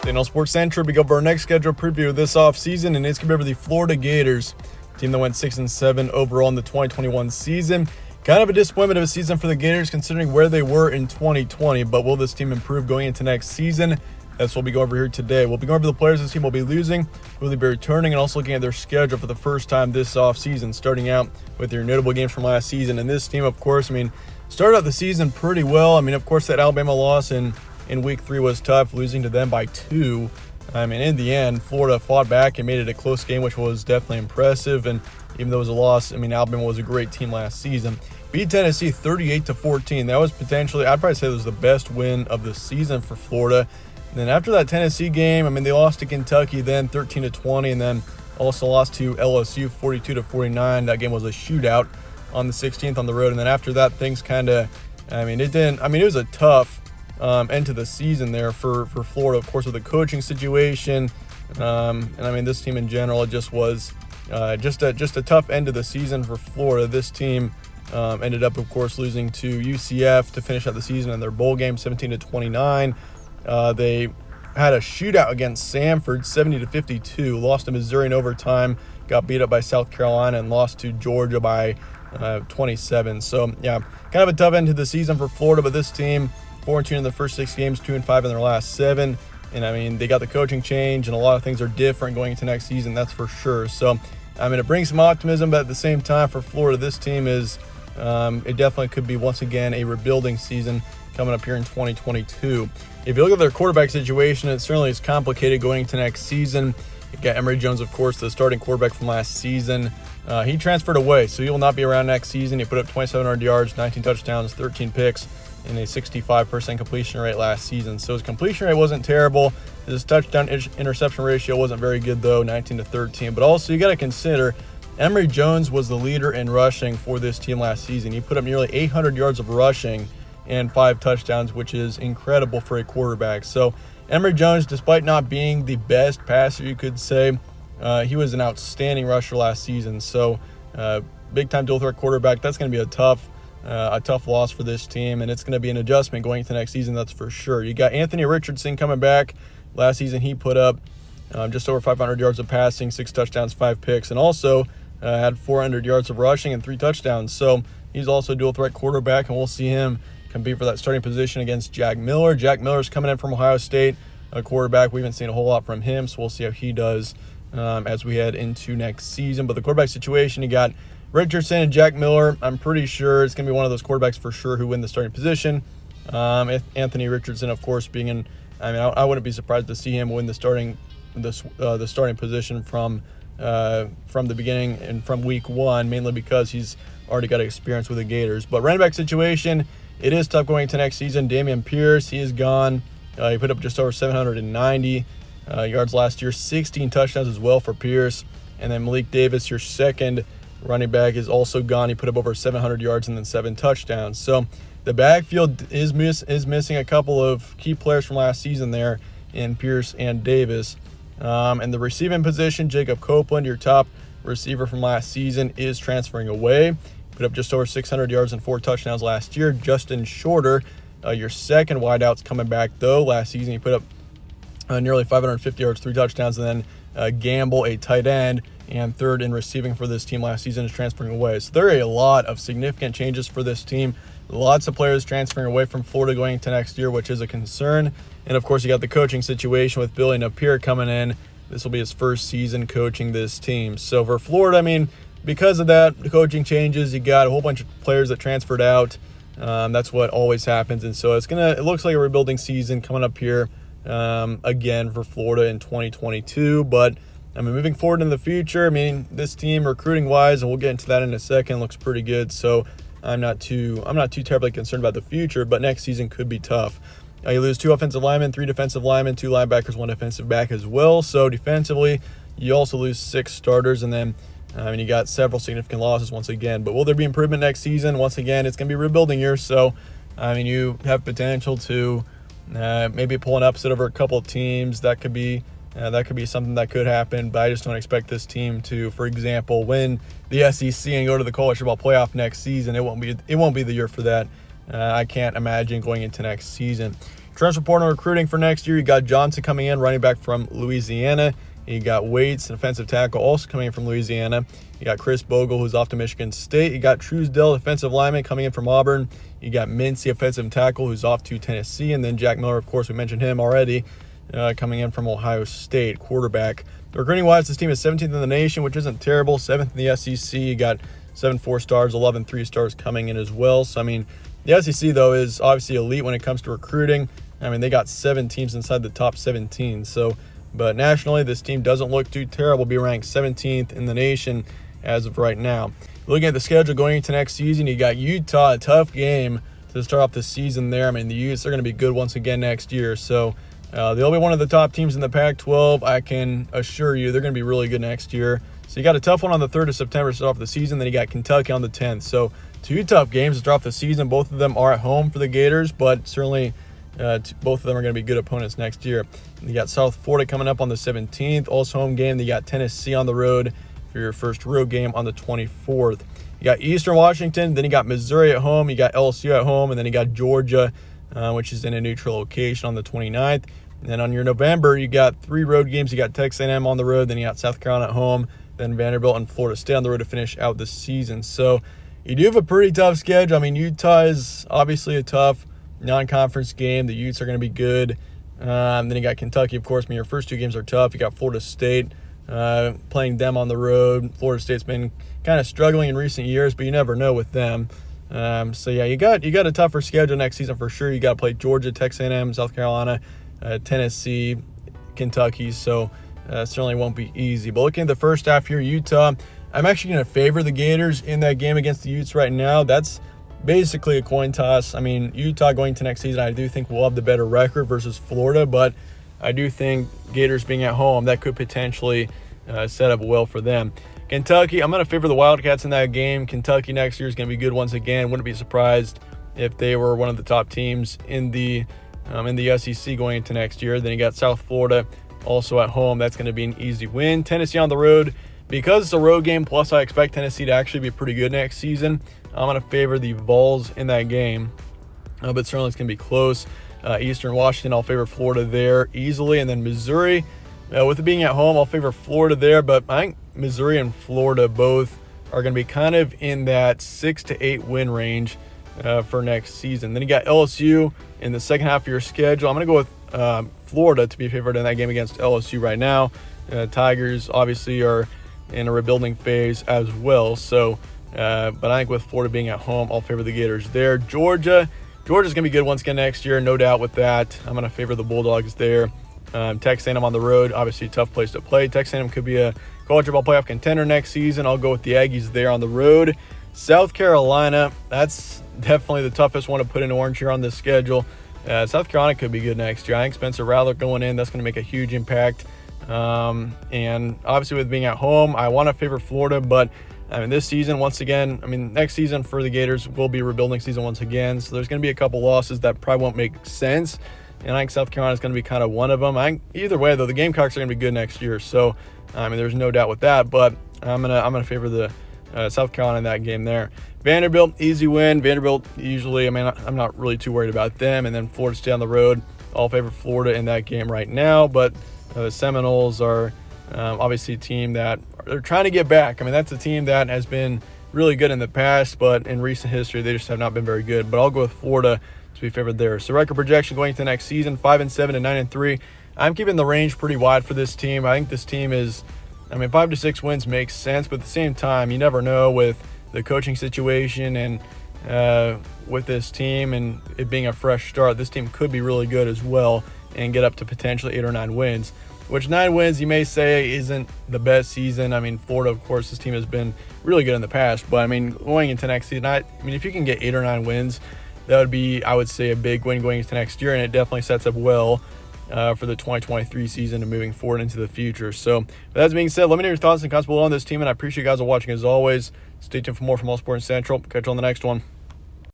Staying on Sports Central, we go over our next schedule preview of this offseason, and it's going to be over the Florida Gators, team that went 6-7 overall in the 2021 season. Kind of a disappointment of a season for the Gators considering where they were in 2020, but will this team improve going into next season? That's what we'll be going over here today. We'll be going over the players this team will be losing, who will be returning, and also looking at their schedule for the first time this offseason, starting out with your notable games from last season. And this team, of course, started out the season pretty well. Of course, that Alabama loss in Week 3 was tough, losing to them by 2. In the end, Florida fought back and made it a close game, which was definitely impressive. And even though it was a loss, Alabama was a great team last season. Beat Tennessee 38-14. That was potentially, I'd probably say, it was the best win of the season for Florida. And then after that Tennessee game, they lost to Kentucky then 13-20, and then also lost to LSU 42-49. That game was a shootout on the 16th on the road. And then after that, things kind of, it was a tough end to the season there for Florida, of course, with the coaching situation. This team in general, it just was just a tough end of the season for Florida. This team ended up, of course, losing to UCF to finish out the season in their bowl game, 17-29. They had a shootout against Samford, 70-52, lost to Missouri in overtime, got beat up by South Carolina, and lost to Georgia by 27. So, yeah, kind of a tough end to the season for Florida, but this team, 4-2 in the first 6 games, 2-5 in their last 7. And, they got the coaching change, and a lot of things are different going into next season, that's for sure. So, it brings some optimism, but at the same time for Florida, this team is, it definitely could be, once again, a rebuilding season coming up here in 2022. If you look at their quarterback situation, it certainly is complicated going into next season. You've got Emory Jones, of course, the starting quarterback from last season. He transferred away, so he will not be around next season. He put up 2,700 yards, 19 touchdowns, 13 picks, and a 65% completion rate last season. So his completion rate wasn't terrible. His touchdown interception ratio wasn't very good, though, 19-13. But also, you got to consider, Emory Jones was the leader in rushing for this team last season. He put up nearly 800 yards of rushing and 5 touchdowns, which is incredible for a quarterback. So Emory Jones, despite not being the best passer, you could say, he was an outstanding rusher last season. So big-time dual-threat quarterback, that's going to be a tough loss for this team, and it's going to be an adjustment going into next season, that's for sure. You got Anthony Richardson coming back. Last season, he put up just over 500 yards of passing, 6 touchdowns, 5 picks, and also had 400 yards of rushing and 3 touchdowns. So he's also a dual-threat quarterback, and we'll see him compete for that starting position against Jack Miller. Jack Miller's coming in from Ohio State, a quarterback. We haven't seen a whole lot from him, so we'll see how he does as we head into next season. But the quarterback situation, you got Richardson and Jack Miller. I'm pretty sure it's going to be one of those quarterbacks for sure who win the starting position. Anthony Richardson, of course, being in, I wouldn't be surprised to see him win the starting position from the beginning and from week 1, mainly because he's already got experience with the Gators. But running back situation, it is tough going into next season. Dameon Pierce, he is gone. He put up just over 790 yards last year, 16 touchdowns as well for Pierce. And then Malik Davis, your second running back, is also gone. He put up over 700 yards and then 7 touchdowns. So the backfield is missing a couple of key players from last season there in Pierce and Davis. And the receiving position, Jacob Copeland, your top receiver from last season, is transferring away. Put up just over 600 yards and 4 touchdowns last year. Justin Shorter, your second wideout's coming back, though. Last season, he put up nearly 550 yards, 3 touchdowns, and then Gamble, a tight end, and third in receiving for this team last season, is transferring away. So there are a lot of significant changes for this team. Lots of players transferring away from Florida going into next year, which is a concern. And, of course, you got the coaching situation with Billy Napier coming in. This will be his first season coaching this team. So for Florida, because of that, the coaching changes, you got a whole bunch of players that transferred out. That's what always happens. And so it looks like a rebuilding season coming up here again for Florida in 2022. But moving forward in the future, this team recruiting-wise, and we'll get into that in a second, looks pretty good. So I'm not too terribly concerned about the future, but next season could be tough. You lose 2 offensive linemen, 3 defensive linemen, 2 linebackers, 1 defensive back as well. So defensively, you also lose 6 starters, and then you got several significant losses once again. But will there be improvement next season? Once again, it's going to be a rebuilding year, so you have potential to maybe pull an upset over a couple of teams. That could be something that could happen, but I just don't expect this team to, for example, win the SEC and go to the college football playoff next season. It won't be the year for that. I can't imagine going into next season. Transfer portal recruiting for next year, you got Johnson coming in, running back from Louisiana. You got Waits, an offensive tackle, also coming in from Louisiana. You got Chris Bogle, who's off to Michigan State. You got Truesdell, defensive lineman, coming in from Auburn. You got Mincy, offensive tackle, who's off to Tennessee. And then Jack Miller, of course, we mentioned him already, coming in from Ohio State, quarterback. Recruiting-wise, this team is 17th in the nation, which isn't terrible. 7th in the SEC. You got 7 4-stars, 11 3-stars coming in as well. So, I mean, the SEC, though, is obviously elite when it comes to recruiting. I mean, they got 7 teams inside the top 17. So, but nationally, this team doesn't look too terrible, be ranked 17th in the nation as of right now. Looking at the schedule going into next season, you got Utah, a tough game to start off the season there. I mean, the Utes are going to be good once again next year. So, they'll be one of the top teams in the Pac-12. I can assure you they're going to be really good next year. So you got a tough one on the 3rd of September to start off the season. Then you got Kentucky on the 10th. So 2 tough games to start off the season. Both of them are at home for the Gators, but certainly both of them are going to be good opponents next year. You got South Florida coming up on the 17th. Also home game. You got Tennessee on the road for your first road game on the 24th. You got Eastern Washington. Then you got Missouri at home. You got LSU at home. And then you got Georgia, which is in a neutral location, on the 29th. And then on your November, you got 3 road games. You got Texas A&M on the road. Then you got South Carolina at home. Then Vanderbilt and Florida State on the road to finish out the season. So you do have a pretty tough schedule. I mean, Utah is obviously a tough non-conference game. The Utes are going to be good. Then you got Kentucky, of course. I mean, your first 2 games are tough. You got Florida State playing them on the road. Florida State's been kind of struggling in recent years, but you never know with them. So yeah, you got a tougher schedule next season for sure. You got to play Georgia, Texas A&M, South Carolina, Tennessee, Kentucky. So certainly won't be easy. But looking at the first half here, Utah, I'm actually going to favor the Gators in that game against the Utes right now. That's basically a coin toss. I mean, Utah going to next season, I do think will have the better record versus Florida, but I do think Gators being at home, that could potentially set up well for them. Kentucky, I'm going to favor the Wildcats in that game. Kentucky next year is going to be good once again. Wouldn't be surprised if they were one of the top teams in the SEC going into next year. Then you got South Florida also at home. That's going to be an easy win. Tennessee on the road. Because it's a road game, plus I expect Tennessee to actually be pretty good next season, I'm going to favor the Vols in that game. But certainly it's going to be close. Eastern Washington, I'll favor Florida there easily. And then Missouri, with it being at home, I'll favor Florida there. But I think Missouri and Florida both are going to be kind of in that 6 to 8 win range for next season. Then you got LSU in the second half of your schedule. I'm going to go with Florida to be favored in that game against LSU right now. Tigers obviously are in a rebuilding phase as well. So, but I think with Florida being at home, I'll favor the Gators there. Georgia's going to be good once again next year, no doubt with that. I'm going to favor the Bulldogs there. Texas A&M on the road, obviously a tough place to play. Texas A&M could be a college football playoff contender next season. I'll go with the Aggies there on the road. South Carolina, that's definitely the toughest one to put in orange here on this schedule. South Carolina could be good next year. I think Spencer Rattler going in, that's going to make a huge impact. And obviously with being at home, I want to favor Florida, but I mean, this season, once again, next season for the Gators will be rebuilding season once again. So there's going to be a couple losses that probably won't make sense. And I think South Carolina is going to be kind of one of them. I think either way, though, the Gamecocks are going to be good next year. So, there's no doubt with that, but I'm going to favor the South Carolina in that game there. Vanderbilt, easy win. Vanderbilt usually, I'm not really too worried about them. And then Florida State on the road. I'll favor Florida in that game right now, but the Seminoles are obviously a team that they're trying to get back. That's a team that has been really good in the past, but in recent history, they just have not been very good. But I'll go with Florida to be favored there. So record projection going into the next season, 5-7 and 9-3. I'm keeping the range pretty wide for this team. I think this team is, 5 to 6 wins makes sense, but at the same time, you never know with the coaching situation and with this team and it being a fresh start, this team could be really good as well and get up to potentially 8 or 9 wins. Which 9 wins, you may say, isn't the best season. Florida, of course, this team has been really good in the past. But, going into next season, if you can get 8 or 9 wins, that would be, I would say, a big win going into next year. And it definitely sets up well for the 2023 season and moving forward into the future. So, with that being said, let me know your thoughts and comments below on this team. And I appreciate you guys watching as always. Stay tuned for more from All Sports Central. Catch you on the next one.